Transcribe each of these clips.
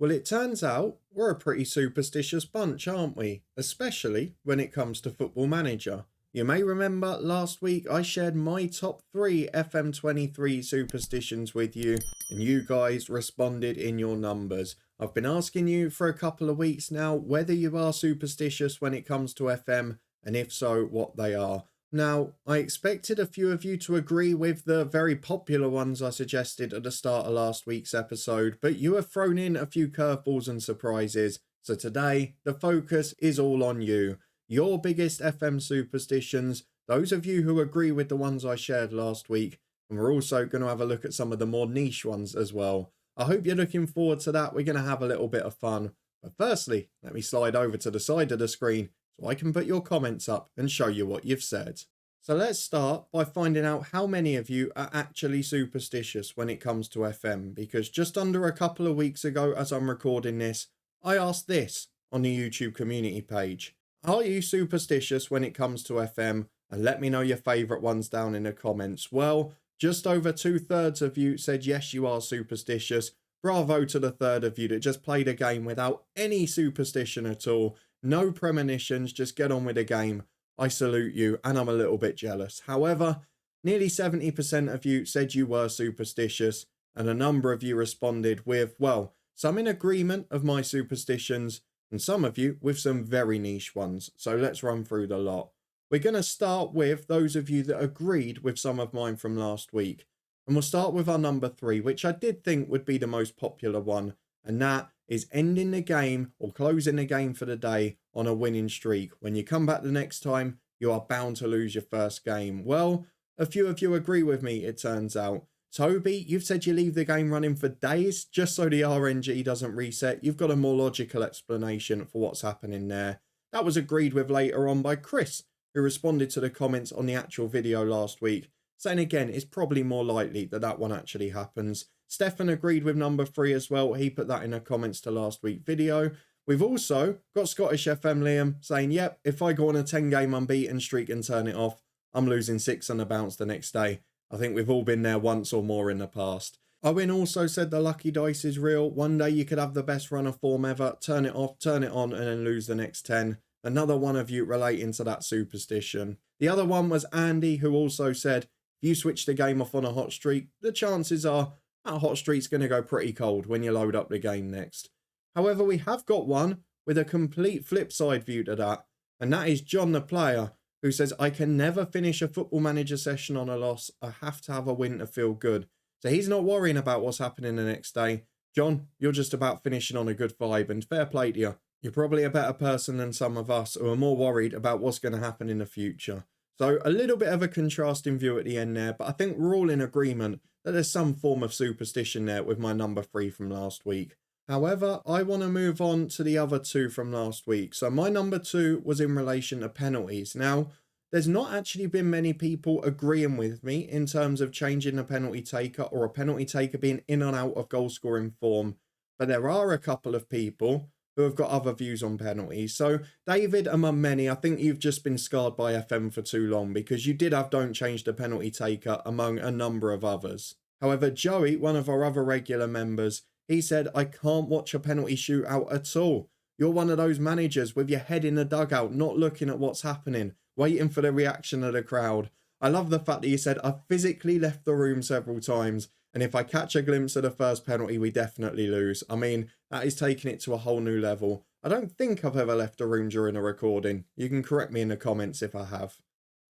Well, it turns out we're a pretty superstitious bunch, aren't we? Especially when it comes to Football Manager. You may remember last week I shared my top 3 FM23 superstitions with you, and you guys responded in your numbers. I've been asking you for a couple of weeks now whether you are superstitious when it comes to FM, and if so, what they are. Now, I expected a few of you to agree with the very popular ones I suggested at the start of last week's episode, but you have thrown in a few curveballs and surprises. So today, the focus is all on you. Your biggest FM superstitions, those of you who agree with the ones I shared last week, and we're also going to have a look at some of the more niche ones as well. I hope you're looking forward to that. We're going to have a little bit of fun. But firstly, let me slide over to the side of the screen so I can put your comments up and show you what you've said. So let's start by finding out how many of you are actually superstitious when it comes to FM, because just under a couple of weeks ago as I'm recording this, I asked this on the YouTube community page. Are you superstitious when it comes to FM? And let me know your favourite ones down in the comments. Well, just over 2/3 of you said yes, you are superstitious. Bravo to the third of you that just played a game without any superstition at all. No premonitions, just get on with the game. I salute you, and I'm a little bit jealous. However, nearly 70% of you said you were superstitious, and a number of you responded with, well, some in agreement of my superstitions, and some of you with some very niche ones. So let's run through the lot. We're going to start with those of you that agreed with some of mine from last week. And we'll start with our number 3, which I did think would be the most popular one, and that is ending the game or closing the game for the day on a winning streak. When you come back the next time, you are bound to lose your first game. Well, a few of you agree with me, it turns out. Toby, you've said you leave the game running for days just so the RNG doesn't reset. You've got a more logical explanation for what's happening there. That was agreed with later on by Chris, who responded to the comments on the actual video last week, saying again, it's probably more likely that that one actually happens. Stefan agreed with number 3 as well. He put that in the comments to last week's video. We've also got Scottish FM Liam saying, yep, if I go on a 10-game unbeaten streak and turn it off, I'm losing 6 on the bounce the next day. I think we've all been there once or more in the past. Owen also said the lucky dice is real. One day you could have the best run of form ever, turn it off, turn it on, and then lose the next 10. Another one of you relating to that superstition. The other one was Andy, who also said, if you switch the game off on a hot streak, the chances are that hot streak's going to go pretty cold when you load up the game next. However, we have got one with a complete flip side view to that, and that is John the player, who says, I can never finish a Football Manager session on a loss. I have to have a win to feel good. So he's not worrying about what's happening the next day. John, you're just about finishing on a good vibe, and fair play to you. You're probably a better person than some of us who are more worried about what's going to happen in the future. So a little bit of a contrasting view at the end there, but I think we're all in agreement that there's some form of superstition there with my number 3 from last week. However, I want to move on to the other 2 from last week. So my number 2 was in relation to penalties. Now, there's not actually been many people agreeing with me in terms of changing a penalty taker or a penalty taker being in and out of goal scoring form, but there are a couple of people who have got other views on penalties. So David, among many, I think you've just been scarred by FM for too long, because you did have don't change the penalty taker among a number of others. However, Joey, one of our other regular members, he said, I can't watch a penalty shootout at all. You're one of those managers with your head in the dugout, not looking at what's happening, waiting for the reaction of the crowd. I love the fact that you said, I've physically left the room several times, and if I catch a glimpse of the first penalty, we definitely lose. I mean, that is taking it to a whole new level. I don't think I've ever left a room during a recording. You can correct me in the comments if I have.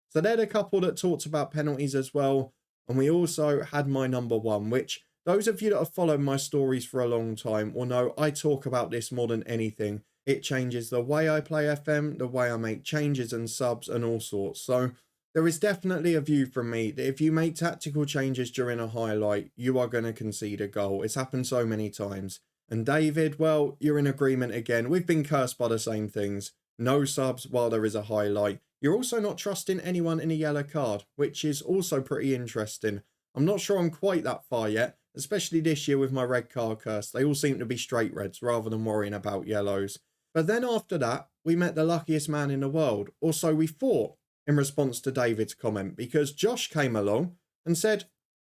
So they're the couple that talked about penalties as well. And we also had my number 1, which those of you that have followed my stories for a long time will know I talk about this more than anything. It changes the way I play FM, the way I make changes and subs and all sorts. So there is definitely a view from me that if you make tactical changes during a highlight, you are going to concede a goal. It's happened so many times. And David, well, you're in agreement again. We've been cursed by the same things. No subs while there is a highlight. You're also not trusting anyone in a yellow card, which is also pretty interesting. I'm not sure I'm quite that far yet, especially this year with my red card curse. They all seem to be straight reds rather than worrying about yellows. But then after that, we met the luckiest man in the world, or so we thought, in response to David's comment, because Josh came along and said,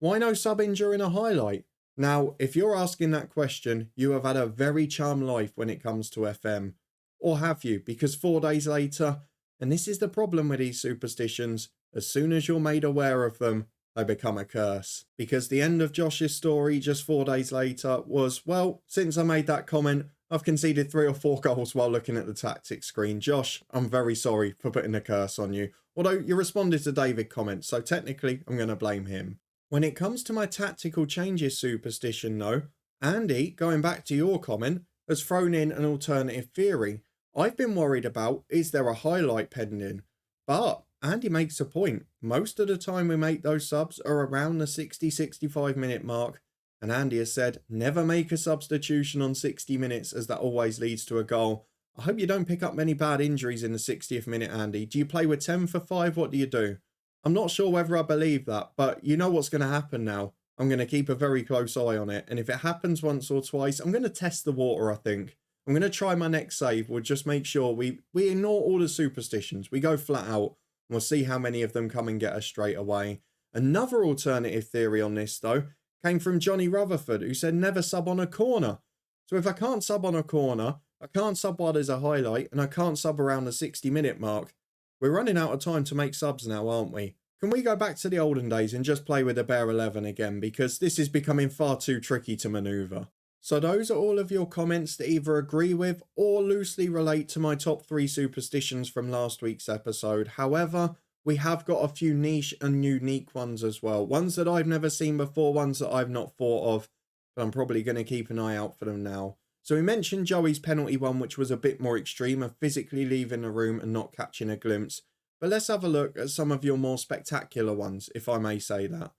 why no subbing during a highlight? Now, if you're asking that question, you have had a very charmed life when it comes to FM. Or have you? Because 4 days later, and this is the problem with these superstitions, as soon as you're made aware of them, they become a curse. Because the end of Josh's story just 4 days later was, well, since I made that comment, I've conceded 3 or 4 goals while looking at the tactics screen. Josh, I'm very sorry for putting a curse on you. Although you responded to David's comments, so technically I'm going to blame him. When it comes to my tactical changes superstition though, Andy, going back to your comment, has thrown in an alternative theory. I've been worried about, is there a highlight pending? But Andy makes a point. Most of the time we make those subs are around the 60-65 minute mark. And Andy has said, never make a substitution on 60 minutes as that always leads to a goal. I hope you don't pick up many bad injuries in the 60th minute, Andy. Do you play with 10 for 5? What do you do? I'm not sure whether I believe that, but you know what's going to happen now. I'm going to keep a very close eye on it. And if it happens once or twice, I'm going to test the water, I think. I'm going to try my next save. We'll just make sure we ignore all the superstitions. We go flat out. And we'll see how many of them come and get us straight away. Another alternative theory on this, though, came from Johnny Rutherford, who said never sub on a corner. So if I can't sub on a corner, I can't sub while there's a highlight, and I can't sub around the 60-minute mark. We're running out of time to make subs now, aren't we? Can we go back to the olden days and just play with a bare 11 again? Because this is becoming far too tricky to manoeuvre. So those are all of your comments that either agree with or loosely relate to my top 3 superstitions from last week's episode. However, we have got a few niche and unique ones as well. Ones that I've never seen before, ones that I've not thought of, but I'm probably going to keep an eye out for them now. So we mentioned Joey's penalty one, which was a bit more extreme of physically leaving the room and not catching a glimpse. But let's have a look at some of your more spectacular ones, if I may say that.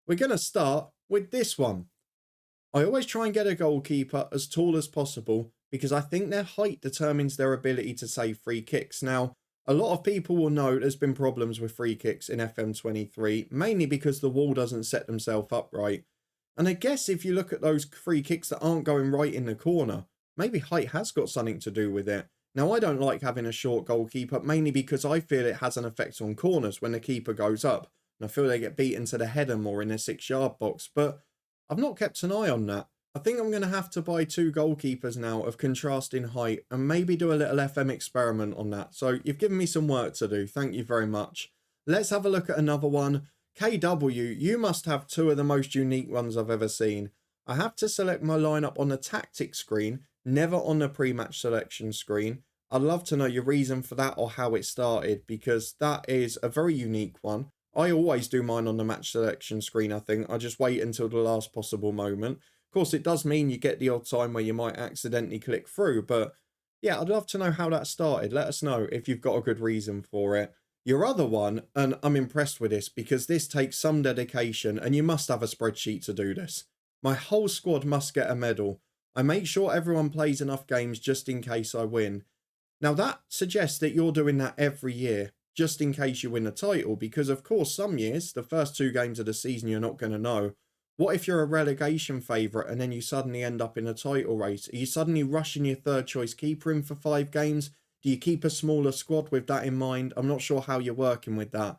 We're going to start with this one. I always try and get a goalkeeper as tall as possible because I think their height determines their ability to save free kicks. Now, a lot of people will know there's been problems with free kicks in FM23, mainly because the wall doesn't set themselves up right. And I guess if you look at those free kicks that aren't going right in the corner, maybe height has got something to do with it. Now, I don't like having a short goalkeeper, mainly because I feel it has an effect on corners when the keeper goes up. And I feel they get beaten to the header more in a 6-yard box. But I've not kept an eye on that. I think I'm going to have to buy 2 goalkeepers now of contrasting height and maybe do a little FM experiment on that. So you've given me some work to do. Thank you very much. Let's have a look at another one. KW, you must have 2 of the most unique ones I've ever seen. I have to select my lineup on the tactics screen, never on the pre-match selection screen. I'd love to know your reason for that or how it started, because that is a very unique one. I always do mine on the match selection screen, I think. I just wait until the last possible moment. Of course, it does mean you get the odd time where you might accidentally click through, but yeah, I'd love to know how that started. Let us know if you've got a good reason for it. Your other one, and I'm impressed with this because this takes some dedication and you must have a spreadsheet to do this. My whole squad must get a medal. I make sure everyone plays enough games just in case I win. Now that suggests that you're doing that every year, just in case you win a title, because of course some years, the first 2 games of the season you're not going to know. What if you're a relegation favourite and then you suddenly end up in a title race? Are you suddenly rushing your 3rd choice keeper in for 5 games? Do you keep a smaller squad with that in mind? I'm not sure how you're working with that.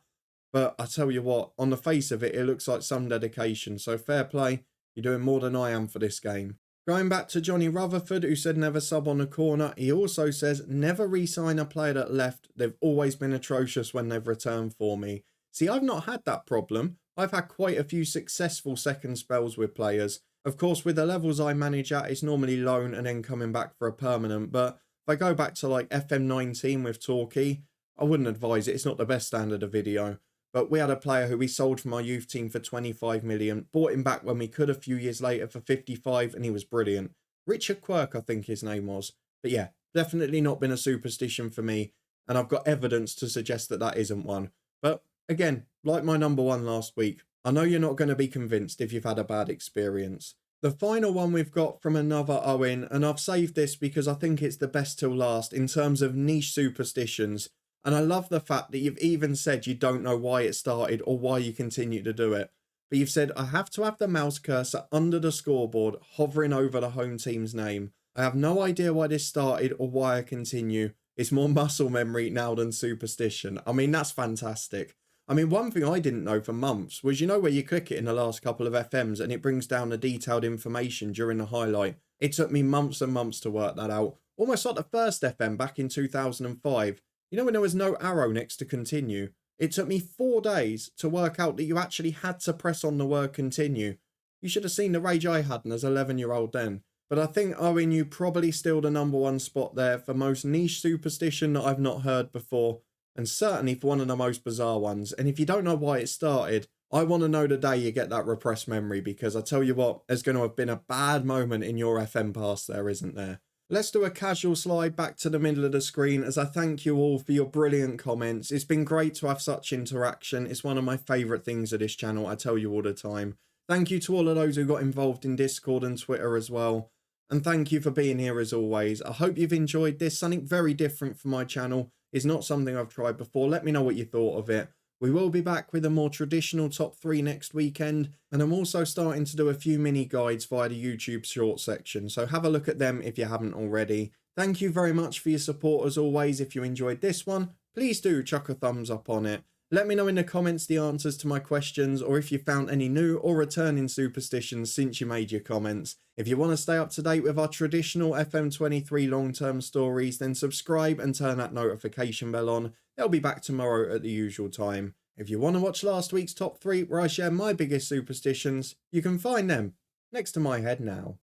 But I tell you what, on the face of it, it looks like some dedication. So fair play, you're doing more than I am for this game. Going back to Johnny Rutherford, who said never sub on a corner, he also says never re-sign a player that left. They've always been atrocious when they've returned for me. See, I've not had that problem. I've had quite a few successful second spells with players. Of course, with the levels I manage at, it's normally loan and then coming back for a permanent. But if I go back to like FM19 with Torquay, I wouldn't advise it. It's not the best standard of video. But we had a player who we sold from our youth team for 25 million, bought him back when we could a few years later for 55, and he was brilliant. Richard Quirk, I think his name was. But yeah, definitely not been a superstition for me, and I've got evidence to suggest that that isn't one. But again, like my number 1 last week, I know you're not going to be convinced if you've had a bad experience. The final one we've got from another Owen, and I've saved this because I think it's the best till last in terms of niche superstitions. And I love the fact that you've even said you don't know why it started or why you continue to do it. But you've said, I have to have the mouse cursor under the scoreboard, hovering over the home team's name. I have no idea why this started or why I continue. It's more muscle memory now than superstition. I mean, that's fantastic. I mean, one thing I didn't know for months was, where you click it in the last couple of FMs and it brings down the detailed information during the highlight. It took me months and months to work that out. Almost like the first FM back in 2005. When there was no arrow next to continue? It took me 4 days to work out that you actually had to press on the word continue. You should have seen the rage I had as an 11-year-old then. But I think, Owen, you probably still the #1 spot there for most niche superstition that I've not heard before, and certainly for one of the most bizarre ones. And if you don't know why it started, I want to know the day you get that repressed memory, because I tell you what, there's going to have been a bad moment in your FM past there, isn't there? Let's do a casual slide back to the middle of the screen as I thank you all for your brilliant comments. It's been great to have such interaction. It's one of my favourite things of this channel, I tell you all the time. Thank you to all of those who got involved in Discord and Twitter as well. And thank you for being here as always. I hope you've enjoyed this. Something very different for my channel. It's not something I've tried before. Let me know what you thought of it. We will be back with a more traditional top 3 next weekend, and I'm also starting to do a few mini guides via the YouTube short section, so have a look at them if you haven't already. Thank you very much for your support as always. If you enjoyed this one, please do chuck a thumbs up on it. Let me know in the comments the answers to my questions, or if you found any new or returning superstitions since you made your comments. If you want to stay up to date with our traditional FM23 long-term stories, then subscribe and turn that notification bell on. They'll be back tomorrow at the usual time. If you want to watch last week's top 3 where I share my biggest superstitions, you can find them next to my head now.